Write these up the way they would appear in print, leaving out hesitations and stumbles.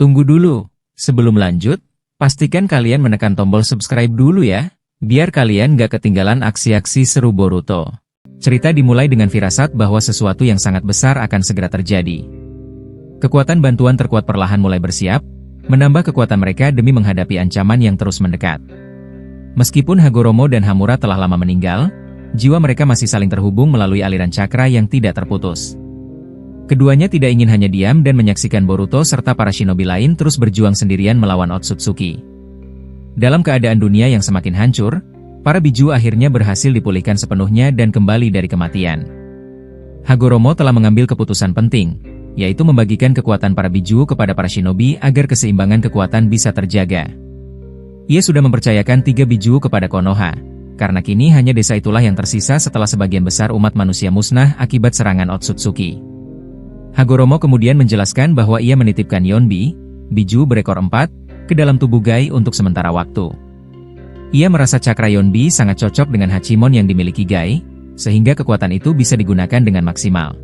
Tunggu dulu, sebelum lanjut, pastikan kalian menekan tombol subscribe dulu ya, biar kalian gak ketinggalan aksi-aksi seru Boruto. Cerita dimulai dengan firasat bahwa sesuatu yang sangat besar akan segera terjadi. Kekuatan bantuan terkuat perlahan mulai bersiap, menambah kekuatan mereka demi menghadapi ancaman yang terus mendekat. Meskipun Hagoromo dan Hamura telah lama meninggal, jiwa mereka masih saling terhubung melalui aliran cakra yang tidak terputus. Keduanya tidak ingin hanya diam dan menyaksikan Boruto serta para shinobi lain terus berjuang sendirian melawan Otsutsuki. Dalam keadaan dunia yang semakin hancur, para biju akhirnya berhasil dipulihkan sepenuhnya dan kembali dari kematian. Hagoromo telah mengambil keputusan penting, yaitu membagikan kekuatan para biju kepada para shinobi agar keseimbangan kekuatan bisa terjaga. Ia sudah mempercayakan 3 biju kepada Konoha, karena kini hanya desa itulah yang tersisa setelah sebagian besar umat manusia musnah akibat serangan Otsutsuki. Hagoromo kemudian menjelaskan bahwa ia menitipkan Yonbi, biju berekor 4, ke dalam tubuh Gai untuk sementara waktu. Ia merasa cakra Yonbi sangat cocok dengan Hachimon yang dimiliki Gai, sehingga kekuatan itu bisa digunakan dengan maksimal.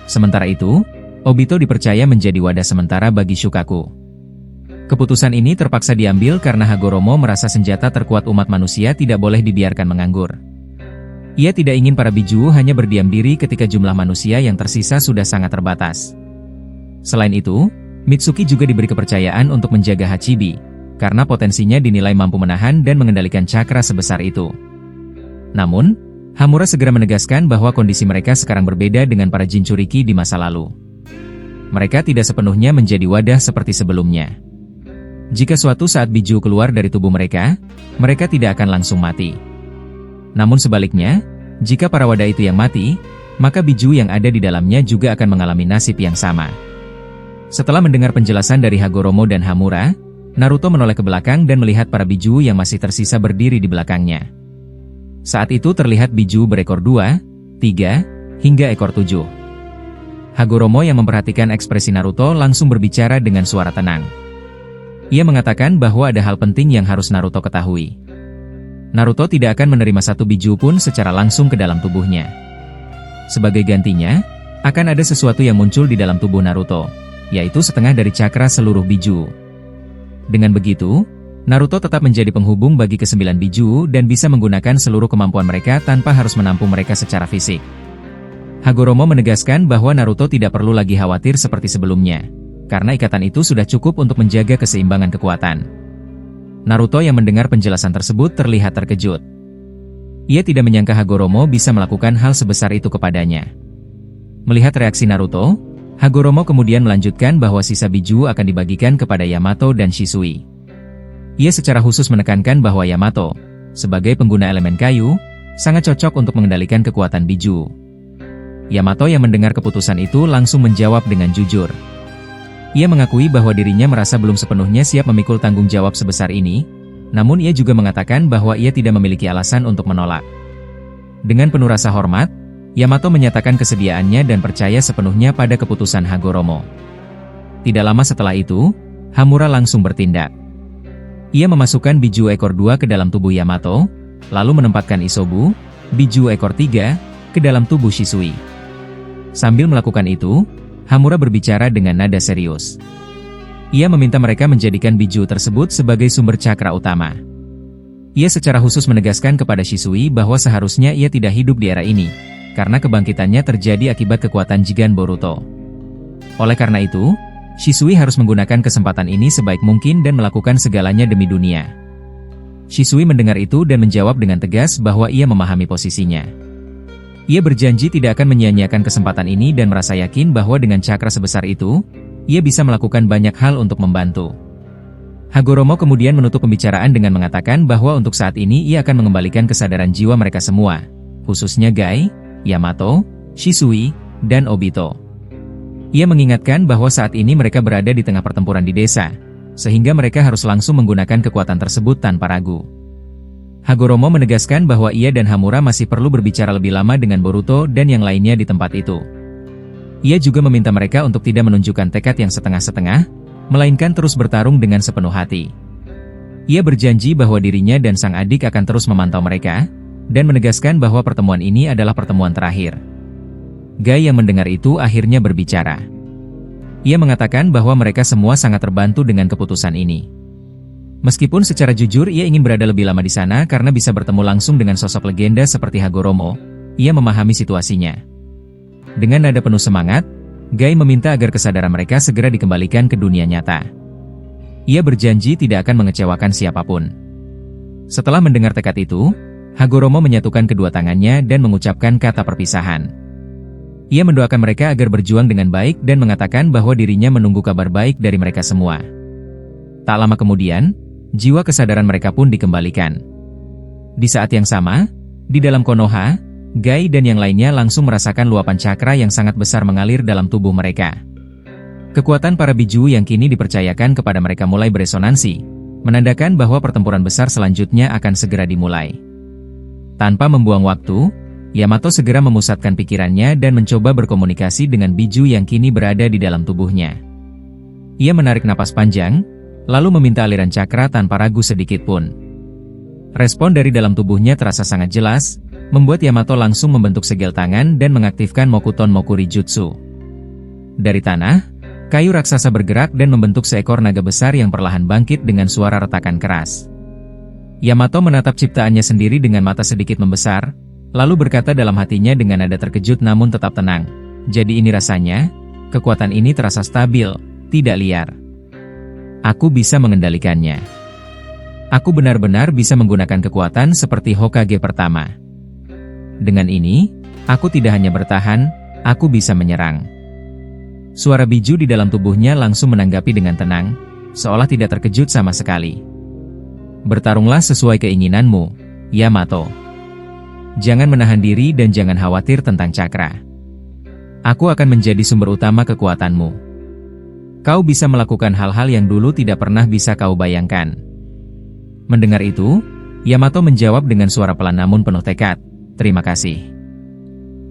Sementara itu, Obito dipercaya menjadi wadah sementara bagi Shukaku. Keputusan ini terpaksa diambil karena Hagoromo merasa senjata terkuat umat manusia tidak boleh dibiarkan menganggur. Ia tidak ingin para biju hanya berdiam diri ketika jumlah manusia yang tersisa sudah sangat terbatas. Selain itu, Mitsuki juga diberi kepercayaan untuk menjaga Hachibi, karena potensinya dinilai mampu menahan dan mengendalikan cakra sebesar itu. Namun, Hamura segera menegaskan bahwa kondisi mereka sekarang berbeda dengan para Jinchuriki di masa lalu. Mereka tidak sepenuhnya menjadi wadah seperti sebelumnya. Jika suatu saat biju keluar dari tubuh mereka, mereka tidak akan langsung mati. Namun sebaliknya, jika para wadah itu yang mati, maka biju yang ada di dalamnya juga akan mengalami nasib yang sama. Setelah mendengar penjelasan dari Hagoromo dan Hamura, Naruto menoleh ke belakang dan melihat para biju yang masih tersisa berdiri di belakangnya. Saat itu terlihat biju berekor 2, 3, hingga ekor 7. Hagoromo yang memperhatikan ekspresi Naruto langsung berbicara dengan suara tenang. Ia mengatakan bahwa ada hal penting yang harus Naruto ketahui. Naruto tidak akan menerima satu biju pun secara langsung ke dalam tubuhnya. Sebagai gantinya, akan ada sesuatu yang muncul di dalam tubuh Naruto, yaitu setengah dari cakra seluruh biju. Dengan begitu, Naruto tetap menjadi penghubung bagi ke-9 biju dan bisa menggunakan seluruh kemampuan mereka tanpa harus menampung mereka secara fisik. Hagoromo menegaskan bahwa Naruto tidak perlu lagi khawatir seperti sebelumnya, karena ikatan itu sudah cukup untuk menjaga keseimbangan kekuatan. Naruto yang mendengar penjelasan tersebut terlihat terkejut. Ia tidak menyangka Hagoromo bisa melakukan hal sebesar itu kepadanya. Melihat reaksi Naruto, Hagoromo kemudian melanjutkan bahwa sisa biju akan dibagikan kepada Yamato dan Shisui. Ia secara khusus menekankan bahwa Yamato, sebagai pengguna elemen kayu, sangat cocok untuk mengendalikan kekuatan biju. Yamato yang mendengar keputusan itu langsung menjawab dengan jujur. Ia mengakui bahwa dirinya merasa belum sepenuhnya siap memikul tanggung jawab sebesar ini, namun ia juga mengatakan bahwa ia tidak memiliki alasan untuk menolak. Dengan penuh rasa hormat, Yamato menyatakan kesediaannya dan percaya sepenuhnya pada keputusan Hagoromo. Tidak lama setelah itu, Hamura langsung bertindak. Ia memasukkan biju ekor 2 ke dalam tubuh Yamato, lalu menempatkan Isobu, biju ekor 3, ke dalam tubuh Shisui. Sambil melakukan itu, Hamura berbicara dengan nada serius. Ia meminta mereka menjadikan biju tersebut sebagai sumber cakra utama. Ia secara khusus menegaskan kepada Shisui bahwa seharusnya ia tidak hidup di era ini, karena kebangkitannya terjadi akibat kekuatan Jigen Boruto. Oleh karena itu, Shisui harus menggunakan kesempatan ini sebaik mungkin dan melakukan segalanya demi dunia. Shisui mendengar itu dan menjawab dengan tegas bahwa ia memahami posisinya. Ia berjanji tidak akan menyia-nyiakan kesempatan ini dan merasa yakin bahwa dengan cakra sebesar itu, ia bisa melakukan banyak hal untuk membantu. Hagoromo kemudian menutup pembicaraan dengan mengatakan bahwa untuk saat ini ia akan mengembalikan kesadaran jiwa mereka semua, khususnya Gai, Yamato, Shisui, dan Obito. Ia mengingatkan bahwa saat ini mereka berada di tengah pertempuran di desa, sehingga mereka harus langsung menggunakan kekuatan tersebut tanpa ragu. Hagoromo menegaskan bahwa ia dan Hamura masih perlu berbicara lebih lama dengan Boruto dan yang lainnya di tempat itu. Ia juga meminta mereka untuk tidak menunjukkan tekad yang setengah-setengah, melainkan terus bertarung dengan sepenuh hati. Ia berjanji bahwa dirinya dan sang adik akan terus memantau mereka, dan menegaskan bahwa pertemuan ini adalah pertemuan terakhir. Gai yang mendengar itu akhirnya berbicara. Ia mengatakan bahwa mereka semua sangat terbantu dengan keputusan ini. Meskipun secara jujur ia ingin berada lebih lama di sana karena bisa bertemu langsung dengan sosok legenda seperti Hagoromo, ia memahami situasinya. Dengan nada penuh semangat, Guy meminta agar kesadaran mereka segera dikembalikan ke dunia nyata. Ia berjanji tidak akan mengecewakan siapapun. Setelah mendengar tekad itu, Hagoromo menyatukan kedua tangannya dan mengucapkan kata perpisahan. Ia mendoakan mereka agar berjuang dengan baik dan mengatakan bahwa dirinya menunggu kabar baik dari mereka semua. Tak lama kemudian, jiwa kesadaran mereka pun dikembalikan. Di saat yang sama, di dalam Konoha, Guy dan yang lainnya langsung merasakan luapan cakra yang sangat besar mengalir dalam tubuh mereka. Kekuatan para biju yang kini dipercayakan kepada mereka mulai beresonansi, menandakan bahwa pertempuran besar selanjutnya akan segera dimulai. Tanpa membuang waktu, Yamato segera memusatkan pikirannya dan mencoba berkomunikasi dengan biju yang kini berada di dalam tubuhnya. Ia menarik napas panjang, lalu meminta aliran cakra tanpa ragu sedikit pun. Respon dari dalam tubuhnya terasa sangat jelas, membuat Yamato langsung membentuk segel tangan dan mengaktifkan Mokuton Mokuri Jutsu. Dari tanah, kayu raksasa bergerak dan membentuk seekor naga besar yang perlahan bangkit dengan suara retakan keras. Yamato menatap ciptaannya sendiri dengan mata sedikit membesar, lalu berkata dalam hatinya dengan nada terkejut namun tetap tenang, "Jadi ini rasanya, kekuatan ini terasa stabil, tidak liar. Aku bisa mengendalikannya. Aku benar-benar bisa menggunakan kekuatan seperti Hokage pertama. Dengan ini, aku tidak hanya bertahan, aku bisa menyerang." Suara biju di dalam tubuhnya langsung menanggapi dengan tenang, seolah tidak terkejut sama sekali. "Bertarunglah sesuai keinginanmu, Yamato. Jangan menahan diri dan jangan khawatir tentang cakra. Aku akan menjadi sumber utama kekuatanmu. Kau bisa melakukan hal-hal yang dulu tidak pernah bisa kau bayangkan." Mendengar itu, Yamato menjawab dengan suara pelan namun penuh tekad, "Terima kasih.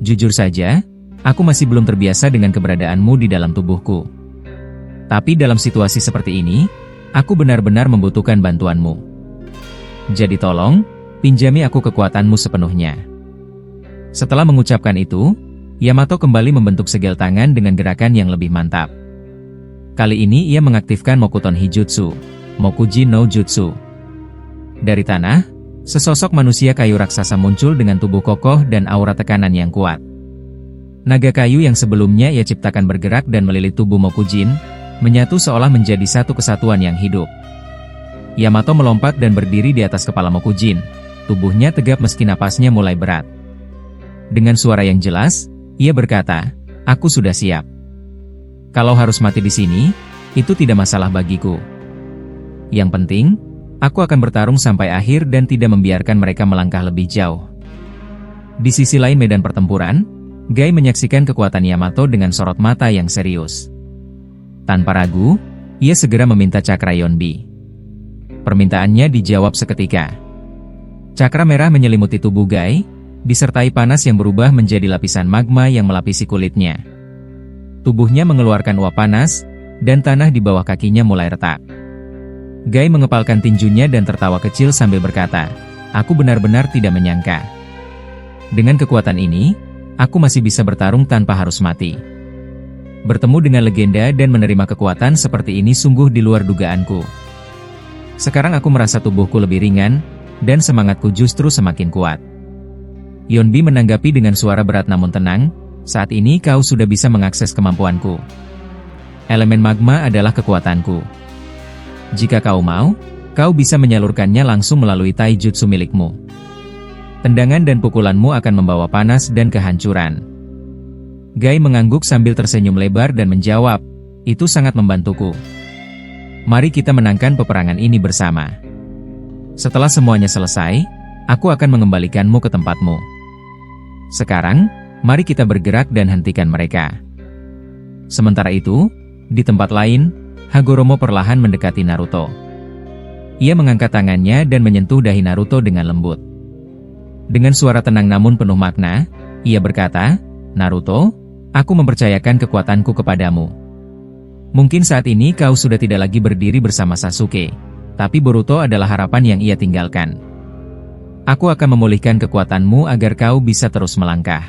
Jujur saja, aku masih belum terbiasa dengan keberadaanmu di dalam tubuhku. Tapi dalam situasi seperti ini, aku benar-benar membutuhkan bantuanmu. Jadi tolong, pinjami aku kekuatanmu sepenuhnya." Setelah mengucapkan itu, Yamato kembali membentuk segel tangan dengan gerakan yang lebih mantap. Kali ini ia mengaktifkan Mokuton Hijutsu, Mokuji no Jutsu. Dari tanah, sesosok manusia kayu raksasa muncul dengan tubuh kokoh dan aura tekanan yang kuat. Naga kayu yang sebelumnya ia ciptakan bergerak dan melilit tubuh Mokujin, menyatu seolah menjadi satu kesatuan yang hidup. Yamato melompat dan berdiri di atas kepala Mokujin, tubuhnya tegap meski napasnya mulai berat. Dengan suara yang jelas, ia berkata, "Aku sudah siap. Kalau harus mati di sini, itu tidak masalah bagiku. Yang penting, aku akan bertarung sampai akhir dan tidak membiarkan mereka melangkah lebih jauh." Di sisi lain medan pertempuran, Guy menyaksikan kekuatan Yamato dengan sorot mata yang serius. Tanpa ragu, ia segera meminta cakra Yonbi. Permintaannya dijawab seketika. Cakra merah menyelimuti tubuh Guy, disertai panas yang berubah menjadi lapisan magma yang melapisi kulitnya. Tubuhnya mengeluarkan uap panas, dan tanah di bawah kakinya mulai retak. Guy mengepalkan tinjunya dan tertawa kecil sambil berkata, "Aku benar-benar tidak menyangka. Dengan kekuatan ini, aku masih bisa bertarung tanpa harus mati. Bertemu dengan legenda dan menerima kekuatan seperti ini sungguh di luar dugaanku. Sekarang aku merasa tubuhku lebih ringan, dan semangatku justru semakin kuat." Yonbi menanggapi dengan suara berat namun tenang, "Saat ini kau sudah bisa mengakses kemampuanku. Elemen magma adalah kekuatanku. Jika kau mau, kau bisa menyalurkannya langsung melalui taijutsu milikmu. Tendangan dan pukulanmu akan membawa panas dan kehancuran." Guy mengangguk sambil tersenyum lebar dan menjawab, "Itu sangat membantuku. Mari kita menangkan peperangan ini bersama. Setelah semuanya selesai, aku akan mengembalikanmu ke tempatmu. Sekarang, mari kita bergerak dan hentikan mereka." Sementara itu, di tempat lain, Hagoromo perlahan mendekati Naruto. Ia mengangkat tangannya dan menyentuh dahi Naruto dengan lembut. Dengan suara tenang namun penuh makna, ia berkata, "Naruto, aku mempercayakan kekuatanku kepadamu. Mungkin saat ini kau sudah tidak lagi berdiri bersama Sasuke, tapi Boruto adalah harapan yang ia tinggalkan. Aku akan memulihkan kekuatanmu agar kau bisa terus melangkah."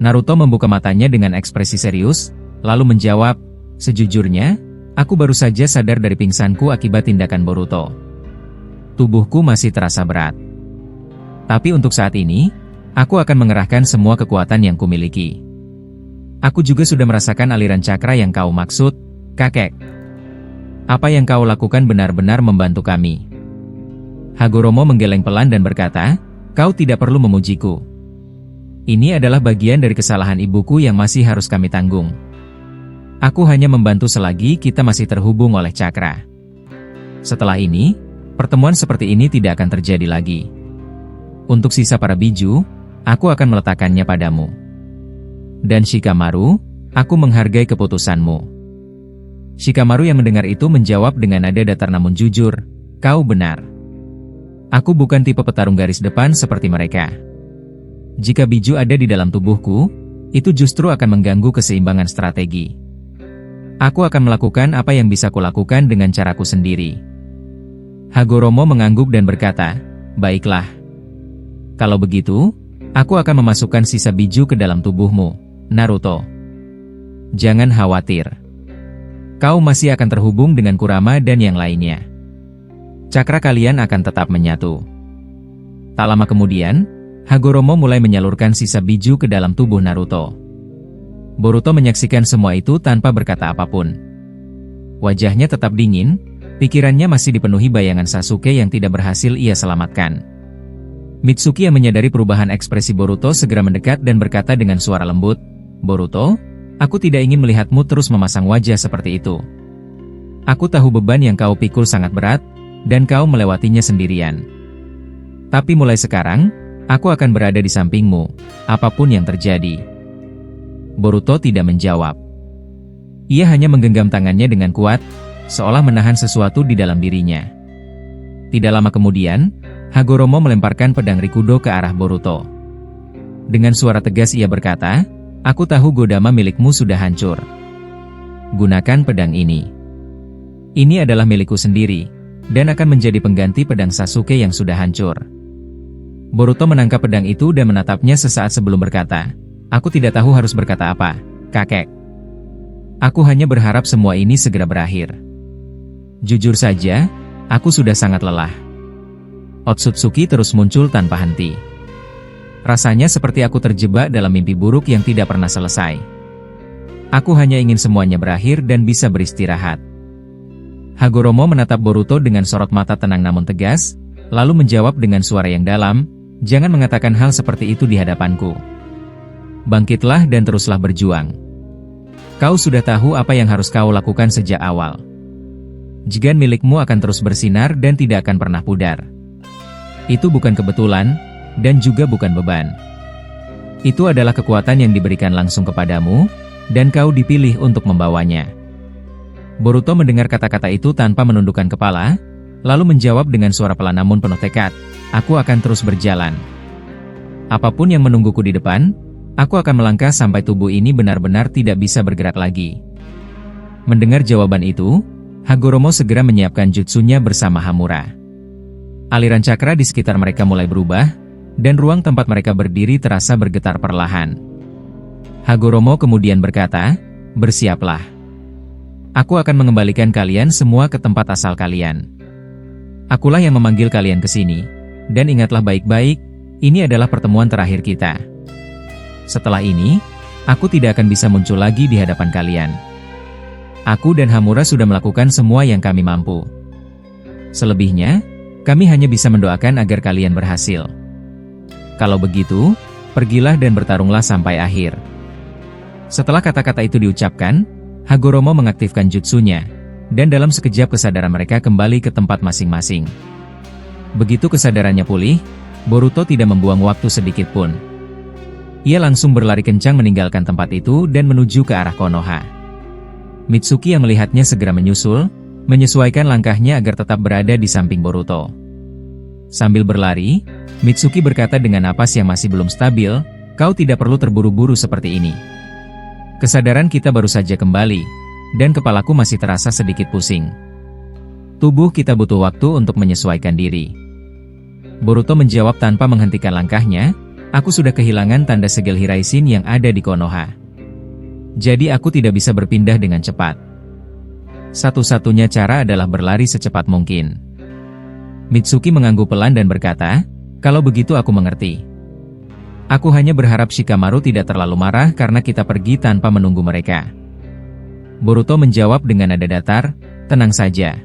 Naruto membuka matanya dengan ekspresi serius, lalu menjawab, Sejujurnya, aku baru saja sadar dari pingsanku akibat tindakan Boruto. Tubuhku masih terasa berat. Tapi untuk saat ini, aku akan mengerahkan semua kekuatan yang kumiliki. Aku juga sudah merasakan aliran cakra yang kau maksud, kakek. Apa yang kau lakukan benar-benar membantu kami. Hagoromo menggeleng pelan dan berkata, kau tidak perlu memujiku. Ini adalah bagian dari kesalahan ibuku yang masih harus kami tanggung. Aku hanya membantu selagi kita masih terhubung oleh cakra. Setelah ini, pertemuan seperti ini tidak akan terjadi lagi. Untuk sisa para biju, aku akan meletakkannya padamu. Dan Shikamaru, aku menghargai keputusanmu. Shikamaru yang mendengar itu menjawab dengan nada datar namun jujur, kau benar. Aku bukan tipe petarung garis depan seperti mereka. Jika biju ada di dalam tubuhku, itu justru akan mengganggu keseimbangan strategi. Aku akan melakukan apa yang bisa kulakukan dengan caraku sendiri. Hagoromo mengangguk dan berkata, baiklah. Kalau begitu, aku akan memasukkan sisa biju ke dalam tubuhmu, Naruto. Jangan khawatir. Kau masih akan terhubung dengan Kurama dan yang lainnya. Cakra kalian akan tetap menyatu. Tak lama kemudian, Hagoromo mulai menyalurkan sisa biju ke dalam tubuh Naruto. Boruto menyaksikan semua itu tanpa berkata apapun. Wajahnya tetap dingin, pikirannya masih dipenuhi bayangan Sasuke yang tidak berhasil ia selamatkan. Mitsuki yang menyadari perubahan ekspresi Boruto segera mendekat dan berkata dengan suara lembut, Boruto, aku tidak ingin melihatmu terus memasang wajah seperti itu. Aku tahu beban yang kau pikul sangat berat, dan kau melewatinya sendirian. Tapi mulai sekarang, aku akan berada di sampingmu, apapun yang terjadi. Boruto tidak menjawab. Ia hanya menggenggam tangannya dengan kuat, seolah menahan sesuatu di dalam dirinya. Tidak lama kemudian, Hagoromo melemparkan pedang Rikudo ke arah Boruto. Dengan suara tegas ia berkata, aku tahu Godama milikmu sudah hancur. Gunakan pedang ini. Ini adalah milikku sendiri, dan akan menjadi pengganti pedang Sasuke yang sudah hancur. Boruto menangkap pedang itu dan menatapnya sesaat sebelum berkata, aku tidak tahu harus berkata apa, kakek. Aku hanya berharap semua ini segera berakhir. Jujur saja, aku sudah sangat lelah. Otsutsuki terus muncul tanpa henti. Rasanya seperti aku terjebak dalam mimpi buruk yang tidak pernah selesai. Aku hanya ingin semuanya berakhir dan bisa beristirahat. Hagoromo menatap Boruto dengan sorot mata tenang namun tegas, lalu menjawab dengan suara yang dalam, jangan mengatakan hal seperti itu di hadapanku. Bangkitlah dan teruslah berjuang. Kau sudah tahu apa yang harus kau lakukan sejak awal. Jigan milikmu akan terus bersinar dan tidak akan pernah pudar. Itu bukan kebetulan, dan juga bukan beban. Itu adalah kekuatan yang diberikan langsung kepadamu, dan kau dipilih untuk membawanya. Boruto mendengar kata-kata itu tanpa menundukkan kepala, lalu menjawab dengan suara pelan namun penuh tekad, aku akan terus berjalan. Apapun yang menungguku di depan, aku akan melangkah sampai tubuh ini benar-benar tidak bisa bergerak lagi. Mendengar jawaban itu, Hagoromo segera menyiapkan jutsunya bersama Hamura. Aliran cakra di sekitar mereka mulai berubah, dan ruang tempat mereka berdiri terasa bergetar perlahan. Hagoromo kemudian berkata, bersiaplah. Aku akan mengembalikan kalian semua ke tempat asal kalian. Akulah yang memanggil kalian ke sini, dan ingatlah baik-baik, ini adalah pertemuan terakhir kita. Setelah ini, aku tidak akan bisa muncul lagi di hadapan kalian. Aku dan Hamura sudah melakukan semua yang kami mampu. Selebihnya, kami hanya bisa mendoakan agar kalian berhasil. Kalau begitu, pergilah dan bertarunglah sampai akhir. Setelah kata-kata itu diucapkan, Hagoromo mengaktifkan jutsunya, dan dalam sekejap kesadaran mereka kembali ke tempat masing-masing. Begitu kesadarannya pulih, Boruto tidak membuang waktu sedikit pun. Ia langsung berlari kencang meninggalkan tempat itu dan menuju ke arah Konoha. Mitsuki yang melihatnya segera menyusul, menyesuaikan langkahnya agar tetap berada di samping Boruto. Sambil berlari, Mitsuki berkata dengan napas yang masih belum stabil, kau tidak perlu terburu-buru seperti ini. Kesadaran kita baru saja kembali, dan kepalaku masih terasa sedikit pusing. Tubuh kita butuh waktu untuk menyesuaikan diri. Boruto menjawab tanpa menghentikan langkahnya, aku sudah kehilangan tanda segel Hiraishin yang ada di Konoha. Jadi aku tidak bisa berpindah dengan cepat. Satu-satunya cara adalah berlari secepat mungkin. Mitsuki mengangguk pelan dan berkata, "Kalau begitu aku mengerti. Aku hanya berharap Shikamaru tidak terlalu marah karena kita pergi tanpa menunggu mereka." Boruto menjawab dengan nada datar, "Tenang saja.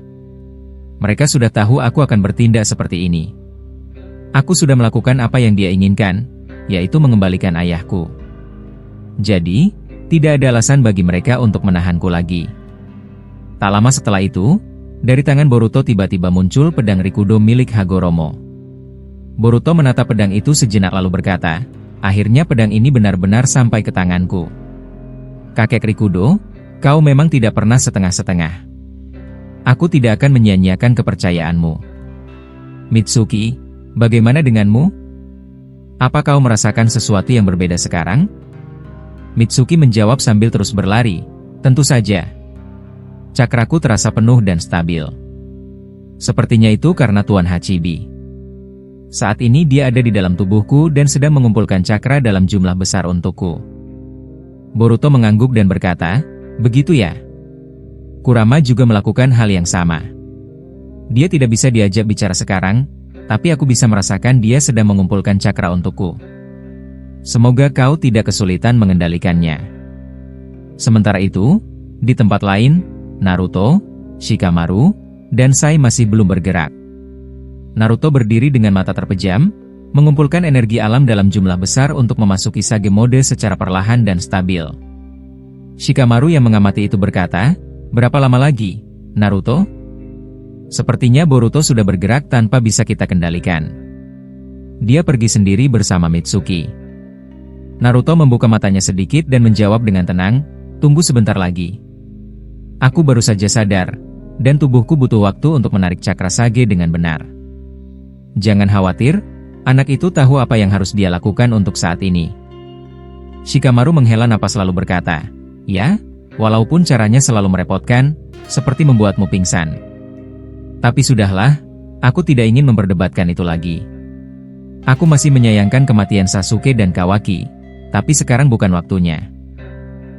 Mereka sudah tahu aku akan bertindak seperti ini. Aku sudah melakukan apa yang dia inginkan, yaitu mengembalikan ayahku. Jadi, tidak ada alasan bagi mereka untuk menahanku lagi." Tak lama setelah itu, dari tangan Boruto tiba-tiba muncul pedang Rikudo milik Hagoromo. Boruto menatap pedang itu sejenak lalu berkata, "Akhirnya pedang ini benar-benar sampai ke tanganku. Kakek Rikudo, kau memang tidak pernah setengah-setengah. Aku tidak akan menyia-nyiakan kepercayaanmu. Mitsuki, bagaimana denganmu? Apa kau merasakan sesuatu yang berbeda sekarang?" Mitsuki menjawab sambil terus berlari, "Tentu saja. Cakraku terasa penuh dan stabil. Sepertinya itu karena Tuan Hachibi. Saat ini dia ada di dalam tubuhku dan sedang mengumpulkan cakra dalam jumlah besar untukku." Boruto mengangguk dan berkata, "Begitu ya? Kurama juga melakukan hal yang sama. Dia tidak bisa diajak bicara sekarang, tapi aku bisa merasakan dia sedang mengumpulkan cakra untukku. Semoga kau tidak kesulitan mengendalikannya." Sementara itu, di tempat lain, Naruto, Shikamaru, dan Sai masih belum bergerak. Naruto berdiri dengan mata terpejam, mengumpulkan energi alam dalam jumlah besar untuk memasuki Sage mode secara perlahan dan stabil. Shikamaru yang mengamati itu berkata, "Berapa lama lagi, Naruto? Sepertinya Boruto sudah bergerak tanpa bisa kita kendalikan. Dia pergi sendiri bersama Mitsuki." Naruto membuka matanya sedikit dan menjawab dengan tenang, "Tunggu sebentar lagi. Aku baru saja sadar, dan tubuhku butuh waktu untuk menarik cakra Sage dengan benar. Jangan khawatir, anak itu tahu apa yang harus dia lakukan untuk saat ini." Shikamaru menghela napas lalu berkata, "Ya, walaupun caranya selalu merepotkan, seperti membuatmu pingsan. Tapi sudahlah, aku tidak ingin memperdebatkan itu lagi. Aku masih menyayangkan kematian Sasuke dan Kawaki, tapi sekarang bukan waktunya.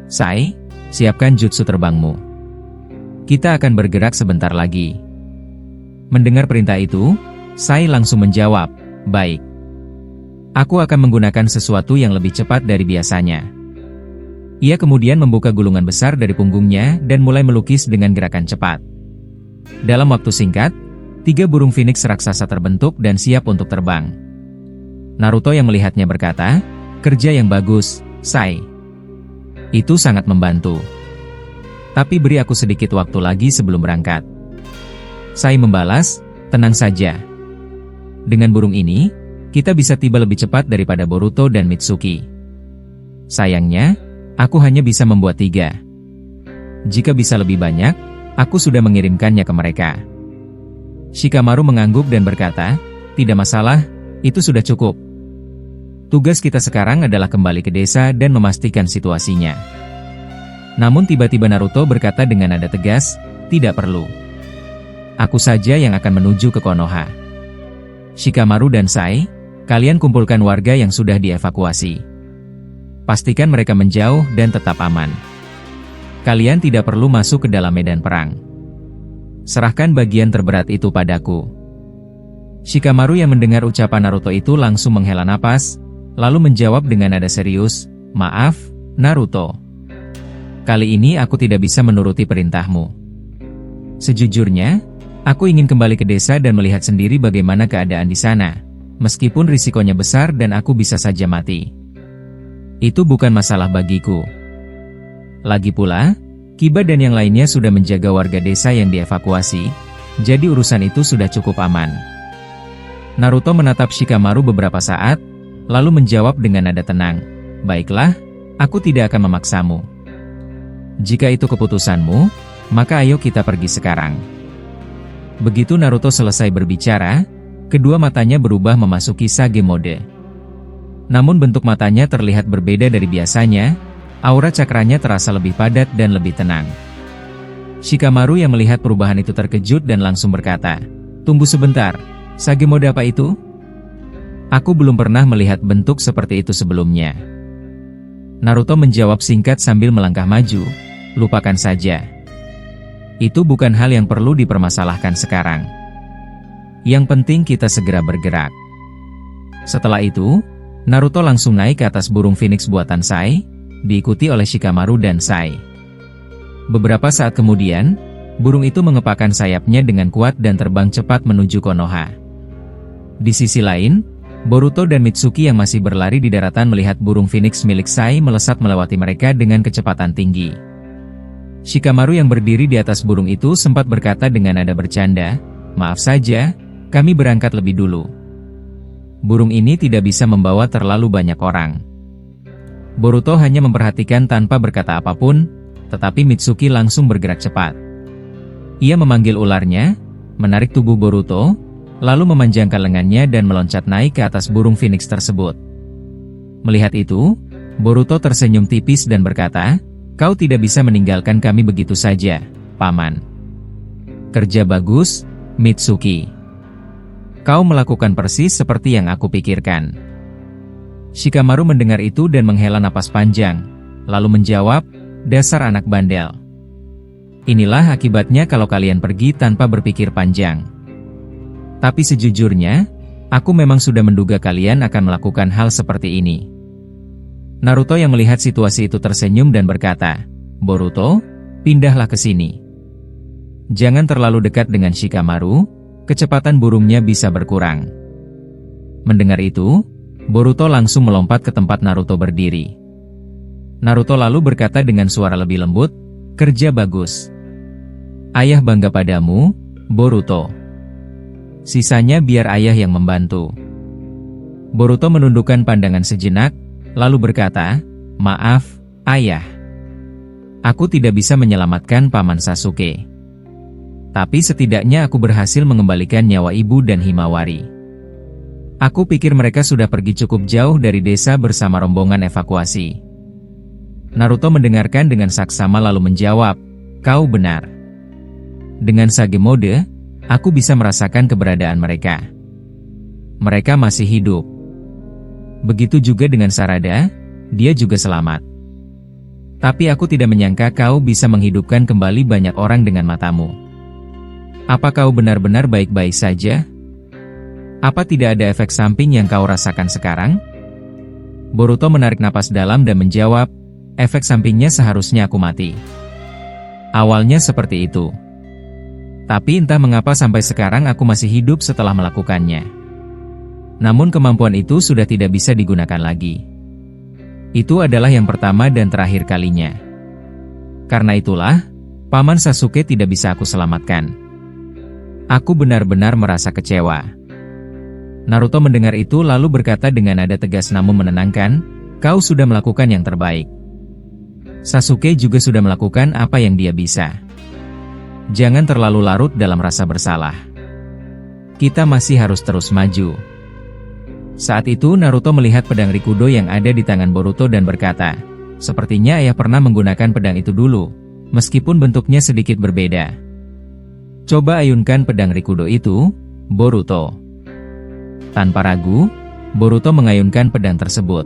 Sai, siapkan jutsu terbangmu. Kita akan bergerak sebentar lagi." Mendengar perintah itu, Sai langsung menjawab, "Baik. Aku akan menggunakan sesuatu yang lebih cepat dari biasanya." Ia kemudian membuka gulungan besar dari punggungnya dan mulai melukis dengan gerakan cepat. Dalam waktu singkat, 3 burung phoenix raksasa terbentuk dan siap untuk terbang. Naruto yang melihatnya berkata, "Kerja yang bagus, Sai. Itu sangat membantu. Tapi beri aku sedikit waktu lagi sebelum berangkat." Sai membalas, "Tenang saja. Dengan burung ini, kita bisa tiba lebih cepat daripada Boruto dan Mitsuki. Sayangnya, aku hanya bisa membuat 3. Jika bisa lebih banyak, aku sudah mengirimkannya ke mereka." Shikamaru mengangguk dan berkata, "Tidak masalah, itu sudah cukup. Tugas kita sekarang adalah kembali ke desa dan memastikan situasinya." Namun tiba-tiba Naruto berkata dengan nada tegas, "Tidak perlu. Aku saja yang akan menuju ke Konoha. Shikamaru dan Sai, kalian kumpulkan warga yang sudah dievakuasi. Pastikan mereka menjauh dan tetap aman. Kalian tidak perlu masuk ke dalam medan perang. Serahkan bagian terberat itu padaku." Shikamaru yang mendengar ucapan Naruto itu langsung menghela napas, lalu menjawab dengan nada serius, "Maaf, Naruto. Kali ini aku tidak bisa menuruti perintahmu. Sejujurnya, aku ingin kembali ke desa dan melihat sendiri bagaimana keadaan di sana, meskipun risikonya besar dan aku bisa saja mati. Itu bukan masalah bagiku. Lagi pula, Kiba dan yang lainnya sudah menjaga warga desa yang dievakuasi, jadi urusan itu sudah cukup aman." Naruto menatap Shikamaru beberapa saat, lalu menjawab dengan nada tenang, "Baiklah, aku tidak akan memaksamu. Jika itu keputusanmu, maka ayo kita pergi sekarang." Begitu Naruto selesai berbicara, kedua matanya berubah memasuki Sage mode. Namun bentuk matanya terlihat berbeda dari biasanya, aura cakranya terasa lebih padat dan lebih tenang. Shikamaru yang melihat perubahan itu terkejut dan langsung berkata, "Tunggu sebentar, Sage mode apa itu? Aku belum pernah melihat bentuk seperti itu sebelumnya." Naruto menjawab singkat sambil melangkah maju, "Lupakan saja. Itu bukan hal yang perlu dipermasalahkan sekarang. Yang penting kita segera bergerak. Setelah itu, Naruto langsung naik ke atas burung phoenix buatan Sai, diikuti oleh Shikamaru dan Sai. Beberapa saat kemudian, burung itu mengepakkan sayapnya dengan kuat dan terbang cepat menuju Konoha. Di sisi lain, Boruto dan Mitsuki yang masih berlari di daratan melihat burung phoenix milik Sai melesat melewati mereka dengan kecepatan tinggi. Shikamaru yang berdiri di atas burung itu sempat berkata dengan nada bercanda, "Maaf saja, kami berangkat lebih dulu. Burung ini tidak bisa membawa terlalu banyak orang." Boruto hanya memperhatikan tanpa berkata apapun, tetapi Mitsuki langsung bergerak cepat. Ia memanggil ularnya, menarik tubuh Boruto, lalu memanjangkan lengannya dan meloncat naik ke atas burung phoenix tersebut. Melihat itu, Boruto tersenyum tipis dan berkata, "Kau tidak bisa meninggalkan kami begitu saja, Paman." "Kerja bagus, Mitsuki. Kau melakukan persis seperti yang aku pikirkan." Shikamaru mendengar itu dan menghela napas panjang, lalu menjawab, "Dasar anak bandel. Inilah akibatnya kalau kalian pergi tanpa berpikir panjang. Tapi sejujurnya, aku memang sudah menduga kalian akan melakukan hal seperti ini." Naruto yang melihat situasi itu tersenyum dan berkata, "Boruto, pindahlah ke sini. Jangan terlalu dekat dengan Shikamaru, kecepatan burungnya bisa berkurang." Mendengar itu, Boruto langsung melompat ke tempat Naruto berdiri. Naruto lalu berkata dengan suara lebih lembut, "Kerja bagus. Ayah bangga padamu, Boruto. Sisanya biar ayah yang membantu." Boruto menundukkan pandangan sejenak, lalu berkata, "Maaf, ayah. Aku tidak bisa menyelamatkan Paman Sasuke. Tapi setidaknya aku berhasil mengembalikan nyawa ibu dan Himawari. Aku pikir mereka sudah pergi cukup jauh dari desa bersama rombongan evakuasi." Naruto mendengarkan dengan saksama lalu menjawab, "Kau benar. Dengan Sage Mode, aku bisa merasakan keberadaan mereka. Mereka masih hidup. Begitu juga dengan Sarada, dia juga selamat. Tapi aku tidak menyangka kau bisa menghidupkan kembali banyak orang dengan matamu. Apa kau benar-benar baik-baik saja? Apa tidak ada efek samping yang kau rasakan sekarang?" Boruto menarik napas dalam dan menjawab, "Efek sampingnya seharusnya aku mati. Awalnya seperti itu. Tapi entah mengapa sampai sekarang aku masih hidup setelah melakukannya. Namun kemampuan itu sudah tidak bisa digunakan lagi. Itu adalah yang pertama dan terakhir kalinya. Karena itulah, Paman Sasuke tidak bisa aku selamatkan. Aku benar-benar merasa kecewa." Naruto mendengar itu lalu berkata dengan nada tegas namun menenangkan, "Kau sudah melakukan yang terbaik. Sasuke juga sudah melakukan apa yang dia bisa. Jangan terlalu larut dalam rasa bersalah. Kita masih harus terus maju." Saat itu Naruto melihat pedang Rikudo yang ada di tangan Boruto dan berkata, "Sepertinya ayah pernah menggunakan pedang itu dulu, meskipun bentuknya sedikit berbeda. Coba ayunkan pedang Rikudo itu, Boruto." Tanpa ragu, Boruto mengayunkan pedang tersebut.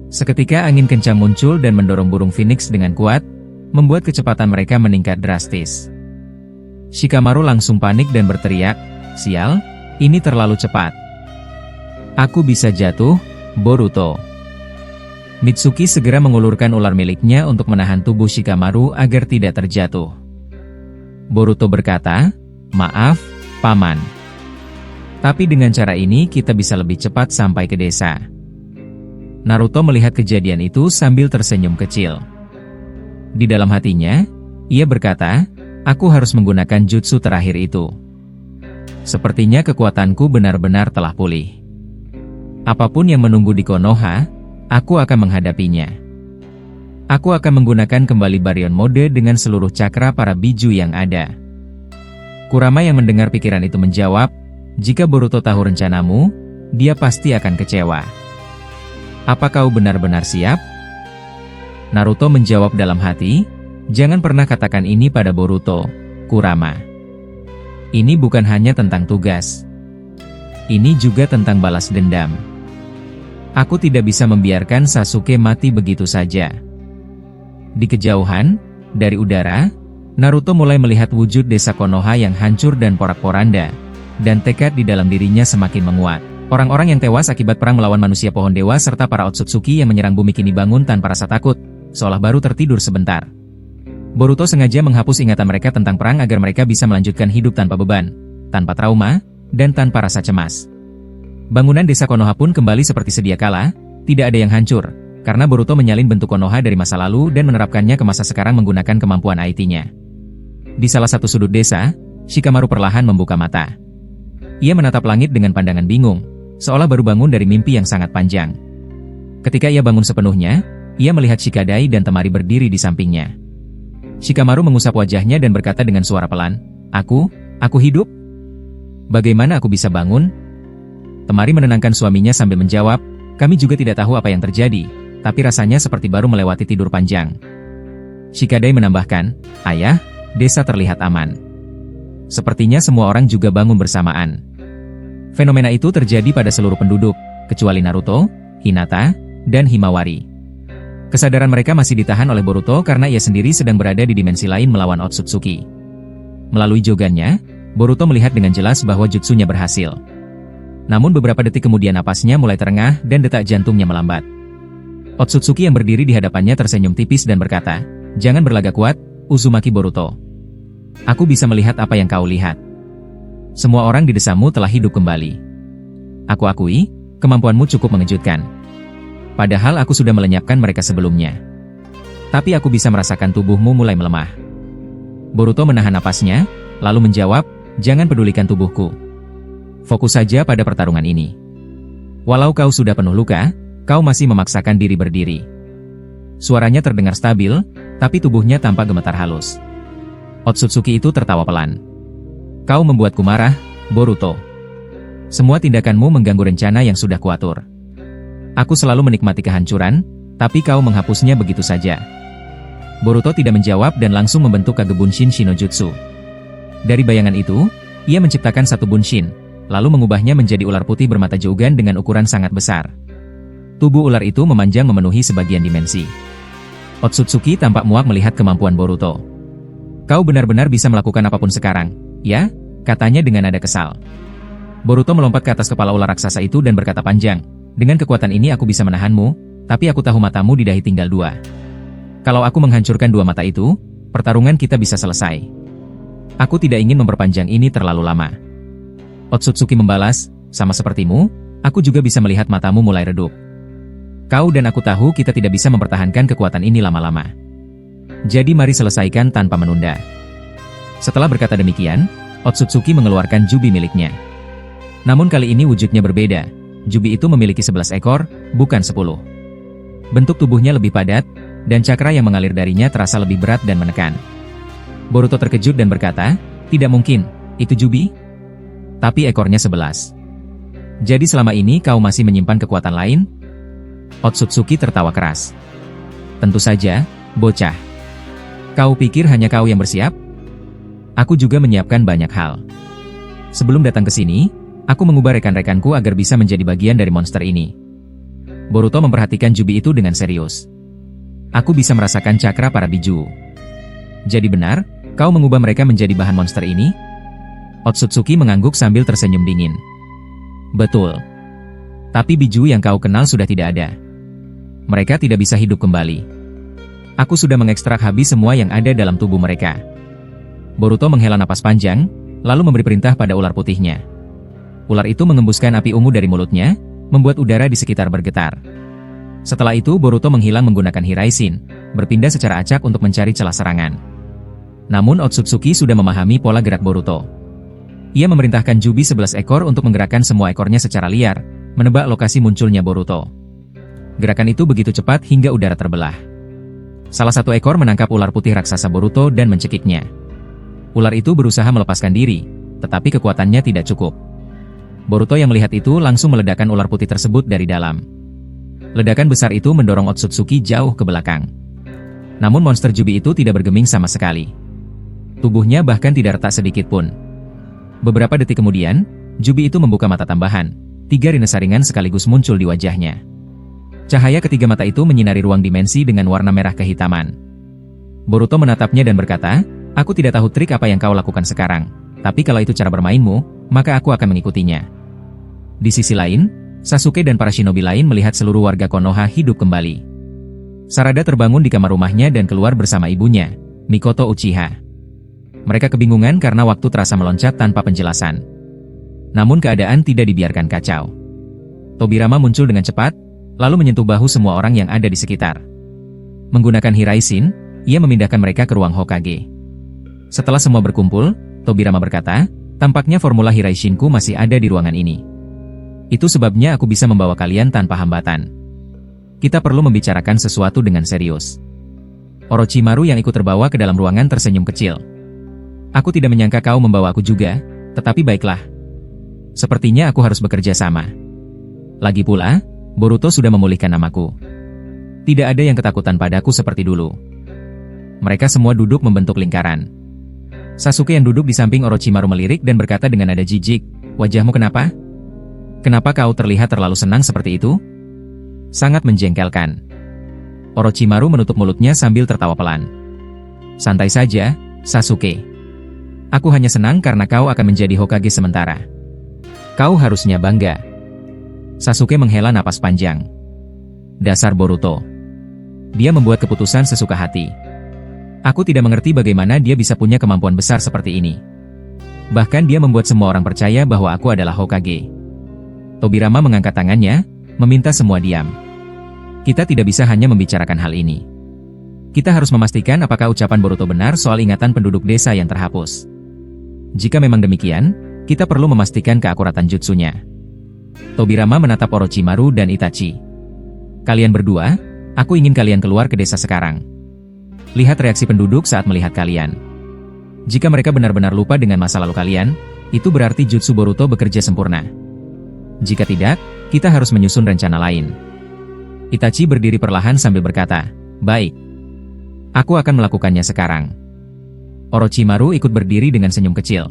Seketika angin kencang muncul dan mendorong burung phoenix dengan kuat, membuat kecepatan mereka meningkat drastis. Shikamaru langsung panik dan berteriak, "Sial, ini terlalu cepat. Aku bisa jatuh, Boruto." Mitsuki segera mengulurkan ular miliknya untuk menahan tubuh Shikamaru agar tidak terjatuh. Boruto berkata, "Maaf, Paman. Tapi dengan cara ini kita bisa lebih cepat sampai ke desa." Naruto melihat kejadian itu sambil tersenyum kecil. Di dalam hatinya, ia berkata, "Aku harus menggunakan jutsu terakhir itu. Sepertinya kekuatanku benar-benar telah pulih. Apapun yang menunggu di Konoha, aku akan menghadapinya. Aku akan menggunakan kembali Baryon Mode dengan seluruh cakra para biju yang ada." Kurama yang mendengar pikiran itu menjawab, "Jika Boruto tahu rencanamu, dia pasti akan kecewa. Apa kau benar-benar siap?" Naruto menjawab dalam hati, "Jangan pernah katakan ini pada Boruto, Kurama. Ini bukan hanya tentang tugas. Ini juga tentang balas dendam. Aku tidak bisa membiarkan Sasuke mati begitu saja." Di kejauhan, dari udara, Naruto mulai melihat wujud desa Konoha yang hancur dan porak-poranda, dan tekad di dalam dirinya semakin menguat. Orang-orang yang tewas akibat perang melawan manusia pohon dewa serta para Otsutsuki yang menyerang bumi kini bangun tanpa rasa takut, seolah baru tertidur sebentar. Boruto sengaja menghapus ingatan mereka tentang perang agar mereka bisa melanjutkan hidup tanpa beban, tanpa trauma, dan tanpa rasa cemas. Bangunan desa Konoha pun kembali seperti sedia kala, tidak ada yang hancur, karena Boruto menyalin bentuk Konoha dari masa lalu dan menerapkannya ke masa sekarang menggunakan kemampuan IT-nya. Di salah satu sudut desa, Shikamaru perlahan membuka mata. Ia menatap langit dengan pandangan bingung, seolah baru bangun dari mimpi yang sangat panjang. Ketika ia bangun sepenuhnya, ia melihat Shikadai dan Temari berdiri di sampingnya. Shikamaru mengusap wajahnya dan berkata dengan suara pelan, Aku hidup? Bagaimana aku bisa bangun?" Temari menenangkan suaminya sambil menjawab, "Kami juga tidak tahu apa yang terjadi, tapi rasanya seperti baru melewati tidur panjang." Shikadai menambahkan, "Ayah, desa terlihat aman. Sepertinya semua orang juga bangun bersamaan." Fenomena itu terjadi pada seluruh penduduk, kecuali Naruto, Hinata, dan Himawari. Kesadaran mereka masih ditahan oleh Boruto karena ia sendiri sedang berada di dimensi lain melawan Otsutsuki. Melalui jogannya, Boruto melihat dengan jelas bahwa jutsunya berhasil. Namun beberapa detik kemudian napasnya mulai terengah dan detak jantungnya melambat. Otsutsuki yang berdiri di hadapannya tersenyum tipis dan berkata, "Jangan berlagak kuat, Uzumaki Boruto. Aku bisa melihat apa yang kau lihat. Semua orang di desamu telah hidup kembali. Aku akui, kemampuanmu cukup mengejutkan. Padahal aku sudah melenyapkan mereka sebelumnya. Tapi aku bisa merasakan tubuhmu mulai melemah." Boruto menahan napasnya, lalu menjawab, "Jangan pedulikan tubuhku. Fokus saja pada pertarungan ini. Walau kau sudah penuh luka, kau masih memaksakan diri berdiri." Suaranya terdengar stabil, tapi tubuhnya tampak gemetar halus. Otsutsuki itu tertawa pelan. "Kau membuatku marah, Boruto. Semua tindakanmu mengganggu rencana yang sudah kuatur. Aku selalu menikmati kehancuran, tapi kau menghapusnya begitu saja." Boruto tidak menjawab dan langsung membentuk Kage Bunshin Shinojutsu. Dari bayangan itu, ia menciptakan satu Bunshin, lalu mengubahnya menjadi ular putih bermata jaugan dengan ukuran sangat besar. Tubuh ular itu memanjang memenuhi sebagian dimensi. Otsutsuki tampak muak melihat kemampuan Boruto. "Kau benar-benar bisa melakukan apapun sekarang, ya?" katanya dengan nada kesal. Boruto melompat ke atas kepala ular raksasa itu dan berkata panjang, "Dengan kekuatan ini aku bisa menahanmu, tapi aku tahu matamu di dahi tinggal 2. Kalau aku menghancurkan 2 mata itu, pertarungan kita bisa selesai. Aku tidak ingin memperpanjang ini terlalu lama." Otsutsuki membalas, "Sama sepertimu, aku juga bisa melihat matamu mulai redup. Kau dan aku tahu kita tidak bisa mempertahankan kekuatan ini lama-lama. Jadi mari selesaikan tanpa menunda." Setelah berkata demikian, Otsutsuki mengeluarkan jubi miliknya. Namun kali ini wujudnya berbeda. Jubi itu memiliki 11 ekor, bukan 10. Bentuk tubuhnya lebih padat, dan cakra yang mengalir darinya terasa lebih berat dan menekan. Boruto terkejut dan berkata, "Tidak mungkin, itu jubi? Tapi ekornya 11. Jadi selama ini kau masih menyimpan kekuatan lain?" Otsutsuki tertawa keras. "Tentu saja, bocah. Kau pikir hanya kau yang bersiap? Aku juga menyiapkan banyak hal. Sebelum datang ke sini, aku mengubah rekan-rekanku agar bisa menjadi bagian dari monster ini." Boruto memperhatikan jubi itu dengan serius. "Aku bisa merasakan cakra para biju. Jadi benar, kau mengubah mereka menjadi bahan monster ini?" Otsutsuki mengangguk sambil tersenyum dingin. "Betul. Tapi biju yang kau kenal sudah tidak ada. Mereka tidak bisa hidup kembali. Aku sudah mengekstrak habis semua yang ada dalam tubuh mereka." Boruto menghela napas panjang, lalu memberi perintah pada ular putihnya. Ular itu mengembuskan api ungu dari mulutnya, membuat udara di sekitar bergetar. Setelah itu Boruto menghilang menggunakan Hiraishin, berpindah secara acak untuk mencari celah serangan. Namun Otsutsuki sudah memahami pola gerak Boruto. Ia memerintahkan jubi 11 ekor untuk menggerakkan semua ekornya secara liar, menebak lokasi munculnya Boruto. Gerakan itu begitu cepat hingga udara terbelah. Salah satu ekor menangkap ular putih raksasa Boruto dan mencekiknya. Ular itu berusaha melepaskan diri, tetapi kekuatannya tidak cukup. Boruto yang melihat itu langsung meledakkan ular putih tersebut dari dalam. Ledakan besar itu mendorong Otsutsuki jauh ke belakang. Namun monster jubi itu tidak bergeming sama sekali. Tubuhnya bahkan tidak retak sedikit pun. Beberapa detik kemudian, jubi itu membuka mata tambahan. 3 rine saringan sekaligus muncul di wajahnya. Cahaya ketiga mata itu menyinari ruang dimensi dengan warna merah kehitaman. Boruto menatapnya dan berkata, Aku tidak tahu trik apa yang kau lakukan sekarang, tapi kalau itu cara bermainmu, maka aku akan mengikutinya. Di sisi lain, Sasuke dan para shinobi lain melihat seluruh warga Konoha hidup kembali. Sarada terbangun di kamar rumahnya dan keluar bersama ibunya, Mikoto Uchiha. Mereka kebingungan karena waktu terasa meloncat tanpa penjelasan. Namun keadaan tidak dibiarkan kacau. Tobirama muncul dengan cepat, lalu menyentuh bahu semua orang yang ada di sekitar. Menggunakan Hiraishin, ia memindahkan mereka ke ruang Hokage. Setelah semua berkumpul, Tobirama berkata, tampaknya formula Hiraishinku masih ada di ruangan ini. Itu sebabnya aku bisa membawa kalian tanpa hambatan. Kita perlu membicarakan sesuatu dengan serius. Orochimaru yang ikut terbawa ke dalam ruangan tersenyum kecil. Aku tidak menyangka kau membawa aku juga, tetapi baiklah. Sepertinya aku harus bekerja sama. Lagi pula, Boruto sudah memulihkan namaku. Tidak ada yang ketakutan padaku seperti dulu. Mereka semua duduk membentuk lingkaran. Sasuke yang duduk di samping Orochimaru melirik dan berkata dengan nada jijik, "Wajahmu kenapa? Kenapa kau terlihat terlalu senang seperti itu?" Sangat menjengkelkan. Orochimaru menutup mulutnya sambil tertawa pelan. "Santai saja, Sasuke. Aku hanya senang karena kau akan menjadi Hokage sementara. Kau harusnya bangga." Sasuke menghela napas panjang. Dasar Boruto. Dia membuat keputusan sesuka hati. Aku tidak mengerti bagaimana dia bisa punya kemampuan besar seperti ini. Bahkan dia membuat semua orang percaya bahwa aku adalah Hokage. Tobirama mengangkat tangannya, meminta semua diam. Kita tidak bisa hanya membicarakan hal ini. Kita harus memastikan apakah ucapan Boruto benar soal ingatan penduduk desa yang terhapus. Jika memang demikian, kita perlu memastikan keakuratan jutsunya. Tobirama menatap Orochimaru dan Itachi. Kalian berdua, aku ingin kalian keluar ke desa sekarang. Lihat reaksi penduduk saat melihat kalian. Jika mereka benar-benar lupa dengan masa lalu kalian, itu berarti jutsu Boruto bekerja sempurna. Jika tidak, kita harus menyusun rencana lain. Itachi berdiri perlahan sambil berkata, "Baik. Aku akan melakukannya sekarang." Orochimaru ikut berdiri dengan senyum kecil.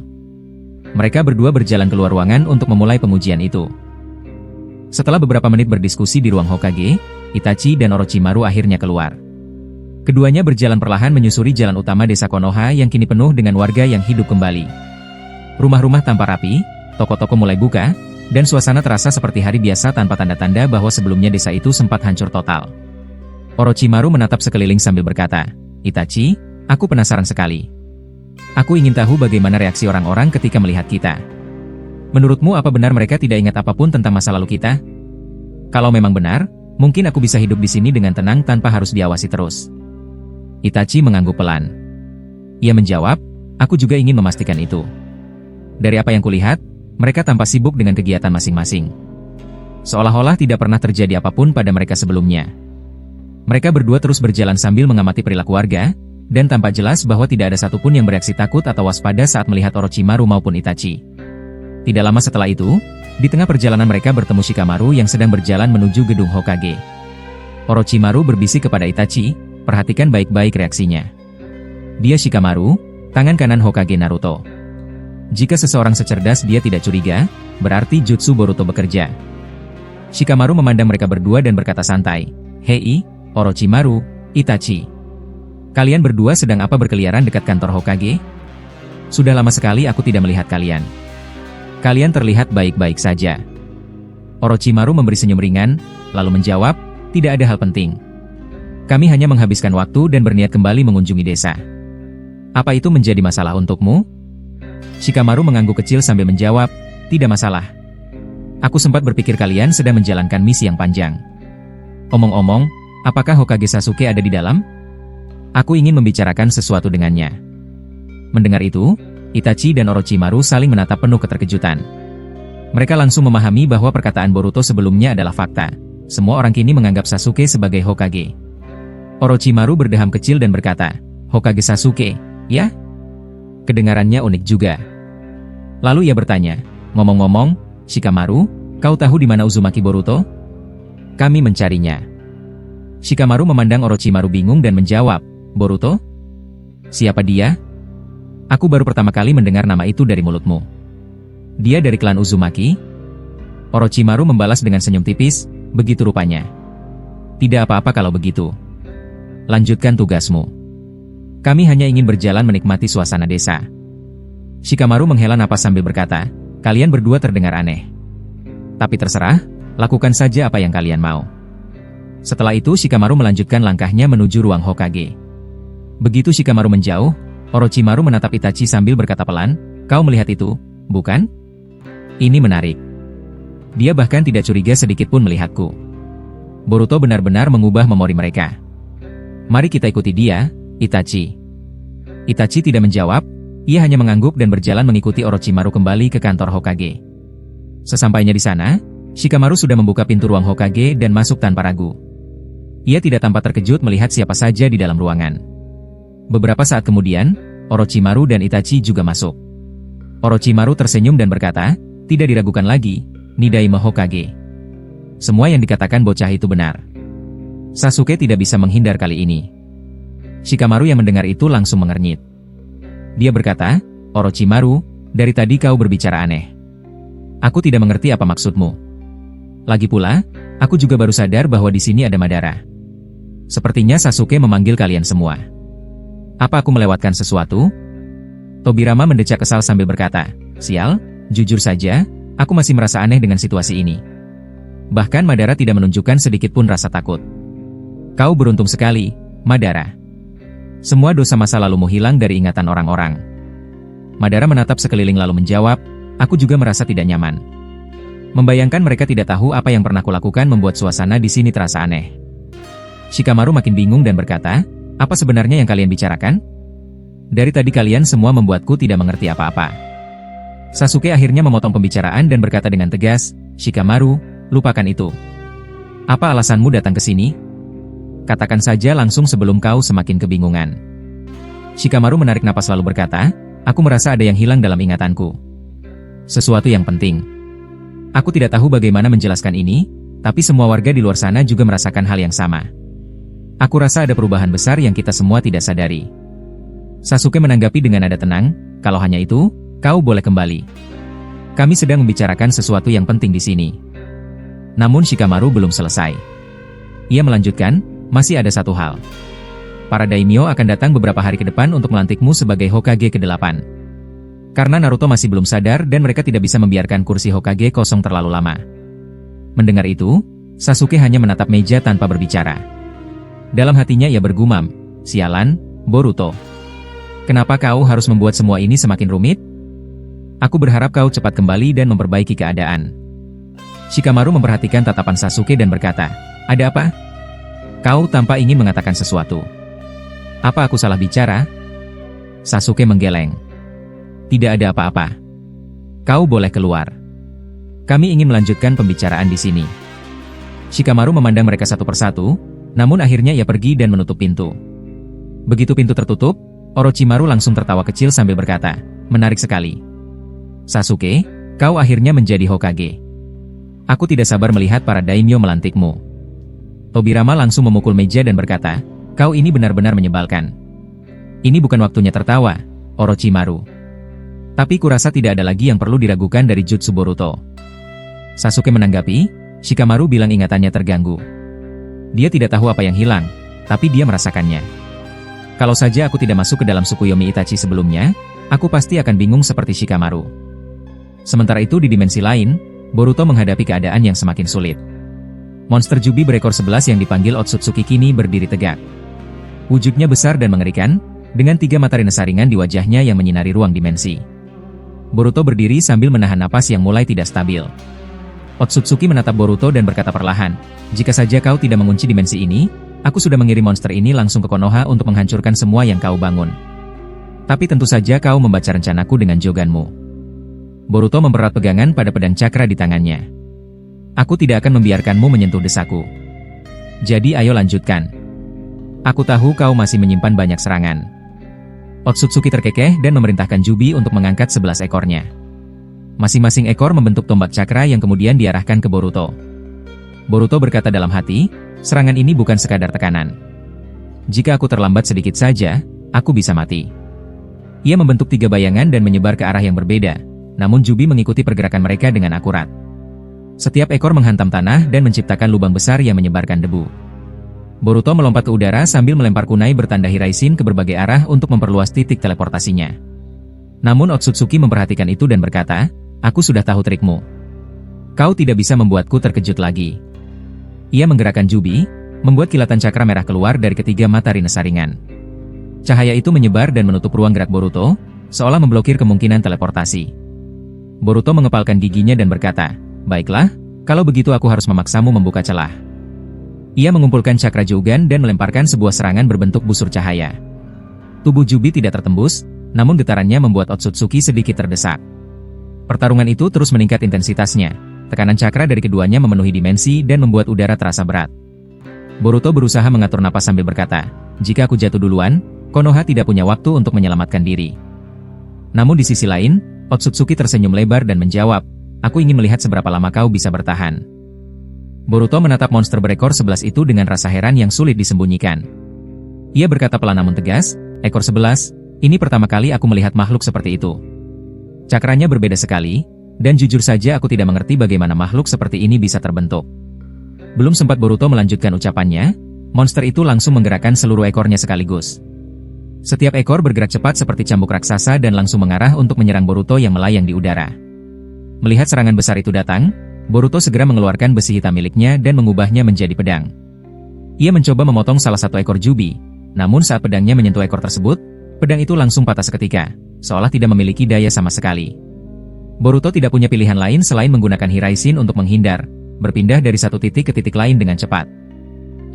Mereka berdua berjalan keluar ruangan untuk memulai pengujian itu. Setelah beberapa menit berdiskusi di ruang Hokage, Itachi dan Orochimaru akhirnya keluar. Keduanya berjalan perlahan menyusuri jalan utama desa Konoha yang kini penuh dengan warga yang hidup kembali. Rumah-rumah tampak rapi, toko-toko mulai buka, dan suasana terasa seperti hari biasa tanpa tanda-tanda bahwa sebelumnya desa itu sempat hancur total. Orochimaru menatap sekeliling sambil berkata, "Itachi, aku penasaran sekali. Aku ingin tahu bagaimana reaksi orang-orang ketika melihat kita. Menurutmu apa benar mereka tidak ingat apapun tentang masa lalu kita? Kalau memang benar, mungkin aku bisa hidup di sini dengan tenang tanpa harus diawasi terus." Itachi mengangguk pelan. Ia menjawab, "Aku juga ingin memastikan itu. Dari apa yang kulihat, mereka tampak sibuk dengan kegiatan masing-masing. Seolah-olah tidak pernah terjadi apapun pada mereka sebelumnya." Mereka berdua terus berjalan sambil mengamati perilaku warga, dan tampak jelas bahwa tidak ada satupun yang bereaksi takut atau waspada saat melihat Orochimaru maupun Itachi. Tidak lama setelah itu, di tengah perjalanan mereka bertemu Shikamaru yang sedang berjalan menuju gedung Hokage. Orochimaru berbisik kepada Itachi, "Perhatikan baik-baik reaksinya. Dia Shikamaru, tangan kanan Hokage Naruto. Jika seseorang secerdas dia tidak curiga, berarti jutsu Boruto bekerja." Shikamaru memandang mereka berdua dan berkata santai, "Hei, Orochimaru, Itachi. Kalian berdua sedang apa berkeliaran dekat kantor Hokage? Sudah lama sekali aku tidak melihat kalian. Kalian terlihat baik-baik saja." Orochimaru memberi senyum ringan, lalu menjawab, "Tidak ada hal penting. Kami hanya menghabiskan waktu dan berniat kembali mengunjungi desa." "Apa itu menjadi masalah untukmu?" Shikamaru mengangguk kecil sambil menjawab, "Tidak masalah. Aku sempat berpikir kalian sedang menjalankan misi yang panjang. Omong-omong, apakah Hokage Sasuke ada di dalam? Aku ingin membicarakan sesuatu dengannya." Mendengar itu, Itachi dan Orochimaru saling menatap penuh keterkejutan. Mereka langsung memahami bahwa perkataan Boruto sebelumnya adalah fakta. Semua orang kini menganggap Sasuke sebagai Hokage. Orochimaru berdeham kecil dan berkata, "Hokage Sasuke, ya?" Kedengarannya unik juga. Lalu ia bertanya, "Ngomong-ngomong, Shikamaru, kau tahu di mana Uzumaki Boruto? Kami mencarinya." Shikamaru memandang Orochimaru bingung dan menjawab, "Boruto? Siapa dia? Aku baru pertama kali mendengar nama itu dari mulutmu. Dia dari klan Uzumaki?" Orochimaru membalas dengan senyum tipis, "Begitu rupanya. Tidak apa-apa kalau begitu. Lanjutkan tugasmu." Kami hanya ingin berjalan menikmati suasana desa. Shikamaru menghela napas sambil berkata, kalian berdua terdengar aneh. Tapi terserah, lakukan saja apa yang kalian mau. Setelah itu Shikamaru melanjutkan langkahnya menuju ruang Hokage. Begitu Shikamaru menjauh, Orochimaru menatap Itachi sambil berkata pelan, kau melihat itu, bukan? Ini menarik. Dia bahkan tidak curiga sedikit pun melihatku. Boruto benar-benar mengubah memori mereka. Mari kita ikuti dia, Itachi. Itachi tidak menjawab, ia hanya mengangguk dan berjalan mengikuti Orochimaru kembali ke kantor Hokage. Sesampainya di sana, Shikamaru sudah membuka pintu ruang Hokage dan masuk tanpa ragu. Ia tidak tampak terkejut melihat siapa saja di dalam ruangan. Beberapa saat kemudian, Orochimaru dan Itachi juga masuk. Orochimaru tersenyum dan berkata, tidak diragukan lagi, Nidaime Hokage. Semua yang dikatakan bocah itu benar. Sasuke tidak bisa menghindar kali ini. Shikamaru yang mendengar itu langsung mengernyit. Dia berkata, Orochimaru, dari tadi kau berbicara aneh. Aku tidak mengerti apa maksudmu. Lagi pula, aku juga baru sadar bahwa di sini ada Madara. Sepertinya Sasuke memanggil kalian semua. Apa aku melewatkan sesuatu? Tobirama mendecak kesal sambil berkata, sial, jujur saja, aku masih merasa aneh dengan situasi ini. Bahkan Madara tidak menunjukkan sedikit pun rasa takut. Kau beruntung sekali, Madara. Semua dosa masa lalumu hilang dari ingatan orang-orang. Madara menatap sekeliling lalu menjawab, aku juga merasa tidak nyaman. Membayangkan mereka tidak tahu apa yang pernah kulakukan membuat suasana di sini terasa aneh. Shikamaru makin bingung dan berkata, apa sebenarnya yang kalian bicarakan? Dari tadi kalian semua membuatku tidak mengerti apa-apa. Sasuke akhirnya memotong pembicaraan dan berkata dengan tegas, Shikamaru, lupakan itu. Apa alasanmu datang ke sini? Katakan saja langsung sebelum kau semakin kebingungan. Shikamaru menarik napas lalu berkata, aku merasa ada yang hilang dalam ingatanku. Sesuatu yang penting. Aku tidak tahu bagaimana menjelaskan ini, tapi semua warga di luar sana juga merasakan hal yang sama. Aku rasa ada perubahan besar yang kita semua tidak sadari. Sasuke menanggapi dengan nada tenang, kalau hanya itu, kau boleh kembali. Kami sedang membicarakan sesuatu yang penting di sini. Namun Shikamaru belum selesai. Ia melanjutkan, masih ada satu hal. Para daimyo akan datang beberapa hari ke depan untuk melantikmu sebagai Hokage ke-8. Karena Naruto masih belum sadar dan mereka tidak bisa membiarkan kursi Hokage kosong terlalu lama. Mendengar itu, Sasuke hanya menatap meja tanpa berbicara. Dalam hatinya ia bergumam, sialan, Boruto. Kenapa kau harus membuat semua ini semakin rumit? Aku berharap kau cepat kembali dan memperbaiki keadaan. Shikamaru memperhatikan tatapan Sasuke dan berkata, ada apa? Kau tanpa ingin mengatakan sesuatu. Apa aku salah bicara? Sasuke menggeleng. Tidak ada apa-apa. Kau boleh keluar. Kami ingin melanjutkan pembicaraan di sini. Shikamaru memandang mereka satu persatu, namun akhirnya ia pergi dan menutup pintu. Begitu pintu tertutup, Orochimaru langsung tertawa kecil sambil berkata, menarik sekali. Sasuke, kau akhirnya menjadi Hokage. Aku tidak sabar melihat para daimyo melantikmu. Tobirama langsung memukul meja dan berkata, kau ini benar-benar menyebalkan. Ini bukan waktunya tertawa, Orochimaru. Tapi kurasa tidak ada lagi yang perlu diragukan dari jutsu Boruto. Sasuke menanggapi, Shikamaru bilang ingatannya terganggu. Dia tidak tahu apa yang hilang, tapi dia merasakannya. Kalau saja aku tidak masuk ke dalam Tsukuyomi Itachi sebelumnya, aku pasti akan bingung seperti Shikamaru. Sementara itu di dimensi lain, Boruto menghadapi keadaan yang semakin sulit. Monster Jubi berekor 11 yang dipanggil Otsutsuki kini berdiri tegak. Wujudnya besar dan mengerikan, dengan 3 mata rina saringan di wajahnya yang menyinari ruang dimensi. Boruto berdiri sambil menahan napas yang mulai tidak stabil. Otsutsuki menatap Boruto dan berkata perlahan, jika saja kau tidak mengunci dimensi ini, aku sudah mengirim monster ini langsung ke Konoha untuk menghancurkan semua yang kau bangun. Tapi tentu saja kau membaca rencanaku dengan joganmu. Boruto mempererat pegangan pada pedang cakra di tangannya. Aku tidak akan membiarkanmu menyentuh desaku. Jadi ayo lanjutkan. Aku tahu kau masih menyimpan banyak serangan. Otsutsuki terkekeh dan memerintahkan Jubi untuk mengangkat 11 ekornya. Masing-masing ekor membentuk tombak cakra yang kemudian diarahkan ke Boruto. Boruto berkata dalam hati, serangan ini bukan sekadar tekanan. Jika aku terlambat sedikit saja, aku bisa mati. Ia membentuk 3 bayangan dan menyebar ke arah yang berbeda, namun Jubi mengikuti pergerakan mereka dengan akurat. Setiap ekor menghantam tanah dan menciptakan lubang besar yang menyebarkan debu. Boruto melompat ke udara sambil melempar kunai bertanda Hiraishin ke berbagai arah untuk memperluas titik teleportasinya. Namun Otsutsuki memperhatikan itu dan berkata, "Aku sudah tahu trikmu. Kau tidak bisa membuatku terkejut lagi." Ia menggerakkan Jubi, membuat kilatan cakra merah keluar dari ketiga mata Rine Saringan. Cahaya itu menyebar dan menutup ruang gerak Boruto, seolah memblokir kemungkinan teleportasi. Boruto mengepalkan giginya dan berkata, "Baiklah, kalau begitu aku harus memaksamu membuka celah." Ia mengumpulkan cakra Jougan dan melemparkan sebuah serangan berbentuk busur cahaya. Tubuh Jubi tidak tertembus, namun getarannya membuat Otsutsuki sedikit terdesak. Pertarungan itu terus meningkat intensitasnya. Tekanan cakra dari keduanya memenuhi dimensi dan membuat udara terasa berat. Boruto berusaha mengatur napas sambil berkata, "Jika aku jatuh duluan, Konoha tidak punya waktu untuk menyelamatkan diri." Namun di sisi lain, Otsutsuki tersenyum lebar dan menjawab, "Aku ingin melihat seberapa lama kau bisa bertahan." Boruto menatap monster berekor 11 itu dengan rasa heran yang sulit disembunyikan. Ia berkata pelan namun tegas, "Ekor 11, ini pertama kali aku melihat makhluk seperti itu. Cakranya berbeda sekali, dan jujur saja aku tidak mengerti bagaimana makhluk seperti ini bisa terbentuk." Belum sempat Boruto melanjutkan ucapannya, monster itu langsung menggerakkan seluruh ekornya sekaligus. Setiap ekor bergerak cepat seperti cambuk raksasa dan langsung mengarah untuk menyerang Boruto yang melayang di udara. Melihat serangan besar itu datang, Boruto segera mengeluarkan besi hitam miliknya dan mengubahnya menjadi pedang. Ia mencoba memotong salah satu ekor Jubi, namun saat pedangnya menyentuh ekor tersebut, pedang itu langsung patah seketika, seolah tidak memiliki daya sama sekali. Boruto tidak punya pilihan lain selain menggunakan Hiraishin untuk menghindar, berpindah dari satu titik ke titik lain dengan cepat.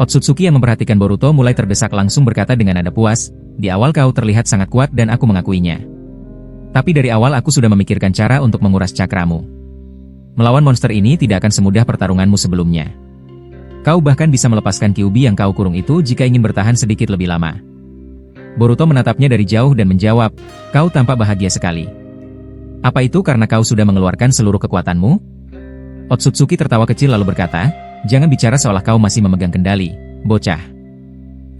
Otsutsuki yang memperhatikan Boruto mulai terdesak langsung berkata dengan nada puas, "Di awal kau terlihat sangat kuat dan aku mengakuinya. Tapi dari awal aku sudah memikirkan cara untuk menguras cakramu. Melawan monster ini tidak akan semudah pertarunganmu sebelumnya. Kau bahkan bisa melepaskan Kyuubi yang kau kurung itu jika ingin bertahan sedikit lebih lama." Boruto menatapnya dari jauh dan menjawab, "Kau tampak bahagia sekali. Apa itu karena kau sudah mengeluarkan seluruh kekuatanmu?" Otsutsuki tertawa kecil lalu berkata, "Jangan bicara seolah kau masih memegang kendali, bocah.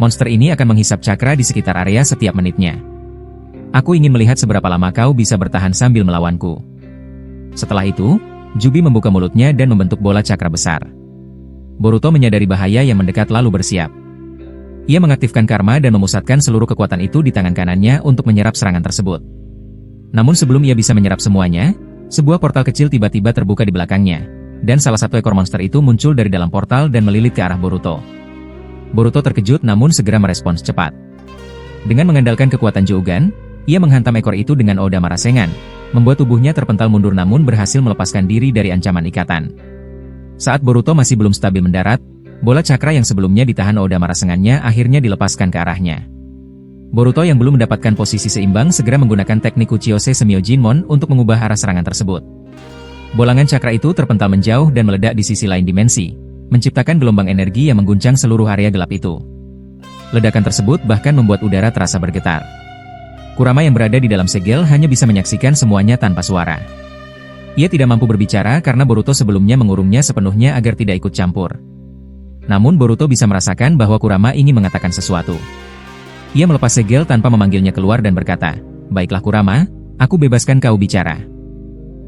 Monster ini akan menghisap cakra di sekitar area setiap menitnya. Aku ingin melihat seberapa lama kau bisa bertahan sambil melawanku." Setelah itu, Jubi membuka mulutnya dan membentuk bola cakra besar. Boruto menyadari bahaya yang mendekat lalu bersiap. Ia mengaktifkan karma dan memusatkan seluruh kekuatan itu di tangan kanannya untuk menyerap serangan tersebut. Namun sebelum ia bisa menyerap semuanya, sebuah portal kecil tiba-tiba terbuka di belakangnya, dan salah satu ekor monster itu muncul dari dalam portal dan melilit ke arah Boruto. Boruto terkejut namun segera merespons cepat. Dengan mengandalkan kekuatan Jougan, ia menghantam ekor itu dengan Oda Marasengan, membuat tubuhnya terpental mundur namun berhasil melepaskan diri dari ancaman ikatan. Saat Boruto masih belum stabil mendarat, bola cakra yang sebelumnya ditahan Oda Marasengannya akhirnya dilepaskan ke arahnya. Boruto yang belum mendapatkan posisi seimbang segera menggunakan teknik Uchiose Semyojinmon untuk mengubah arah serangan tersebut. Bolangan cakra itu terpental menjauh dan meledak di sisi lain dimensi, menciptakan gelombang energi yang mengguncang seluruh area gelap itu. Ledakan tersebut bahkan membuat udara terasa bergetar. Kurama yang berada di dalam segel hanya bisa menyaksikan semuanya tanpa suara. Ia tidak mampu berbicara karena Boruto sebelumnya mengurungnya sepenuhnya agar tidak ikut campur. Namun Boruto bisa merasakan bahwa Kurama ingin mengatakan sesuatu. Ia melepas segel tanpa memanggilnya keluar dan berkata, "Baiklah Kurama, aku bebaskan kau bicara.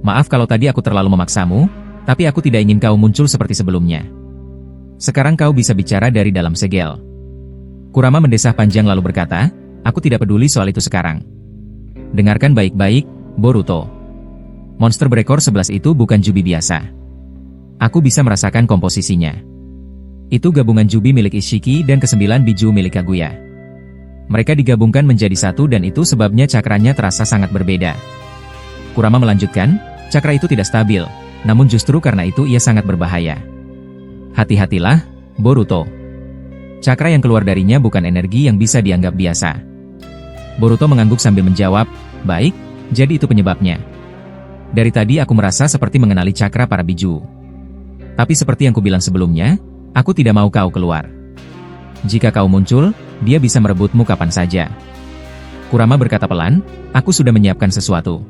Maaf kalau tadi aku terlalu memaksamu, tapi aku tidak ingin kau muncul seperti sebelumnya. Sekarang kau bisa bicara dari dalam segel." Kurama mendesah panjang lalu berkata, "Aku tidak peduli soal itu sekarang. Dengarkan baik-baik, Boruto. Monster berekor 11 itu bukan Jubi biasa. Aku bisa merasakan komposisinya. Itu gabungan Jubi milik Ishiki dan ke-9 Biju milik Kaguya. Mereka digabungkan menjadi satu dan itu sebabnya cakranya terasa sangat berbeda." Kurama melanjutkan, "Cakra itu tidak stabil, namun justru karena itu ia sangat berbahaya. Hati-hatilah, Boruto. Cakra yang keluar darinya bukan energi yang bisa dianggap biasa." Boruto mengangguk sambil menjawab, "Baik, jadi itu penyebabnya. Dari tadi aku merasa seperti mengenali cakra para biju. Tapi seperti yang kubilang sebelumnya, aku tidak mau kau keluar. Jika kau muncul, dia bisa merebutmu kapan saja." Kurama berkata pelan, "Aku sudah menyiapkan sesuatu.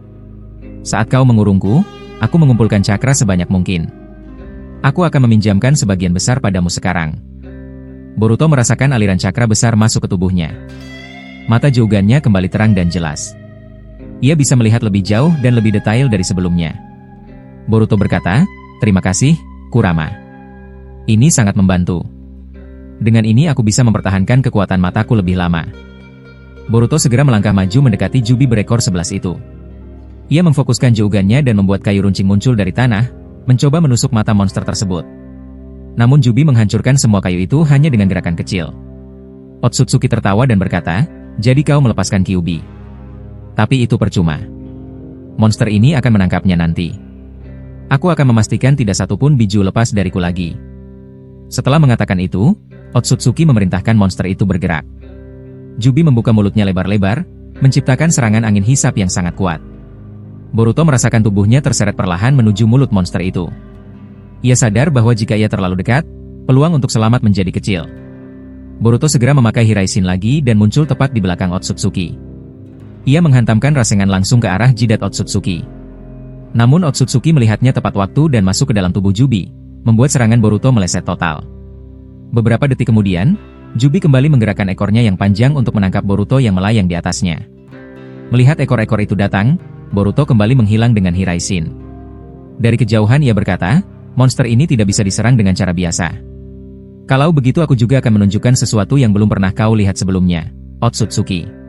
Saat kau mengurungku, aku mengumpulkan cakra sebanyak mungkin. Aku akan meminjamkan sebagian besar padamu sekarang." Boruto merasakan aliran cakra besar masuk ke tubuhnya. Mata Jougannya kembali terang dan jelas. Ia bisa melihat lebih jauh dan lebih detail dari sebelumnya. Boruto berkata, "Terima kasih, Kurama. Ini sangat membantu." Dengan ini aku bisa mempertahankan kekuatan mataku lebih lama. Boruto segera melangkah maju mendekati Jubi berekor 11 itu. Ia memfokuskan Juugannya dan membuat kayu runcing muncul dari tanah, mencoba menusuk mata monster tersebut. Namun Jubi menghancurkan semua kayu itu hanya dengan gerakan kecil. Otsutsuki tertawa dan berkata, "Jadi kau melepaskan Kyuubi. Tapi itu percuma. Monster ini akan menangkapnya nanti. Aku akan memastikan tidak satupun biju lepas dariku lagi." Setelah mengatakan itu, Otsutsuki memerintahkan monster itu bergerak. Jubi membuka mulutnya lebar-lebar, menciptakan serangan angin hisap yang sangat kuat. Boruto merasakan tubuhnya terseret perlahan menuju mulut monster itu. Ia sadar bahwa jika ia terlalu dekat, peluang untuk selamat menjadi kecil. Boruto segera memakai Hiraishin lagi dan muncul tepat di belakang Otsutsuki. Ia menghantamkan rasengan langsung ke arah jidat Otsutsuki. Namun Otsutsuki melihatnya tepat waktu dan masuk ke dalam tubuh Jubi, membuat serangan Boruto meleset total. Beberapa detik kemudian, Jubi kembali menggerakkan ekornya yang panjang untuk menangkap Boruto yang melayang di atasnya. Melihat ekor-ekor itu datang, Boruto kembali menghilang dengan Hiraishin. Dari kejauhan ia berkata, "Monster ini tidak bisa diserang dengan cara biasa. Kalau begitu aku juga akan menunjukkan sesuatu yang belum pernah kau lihat sebelumnya, Otsutsuki."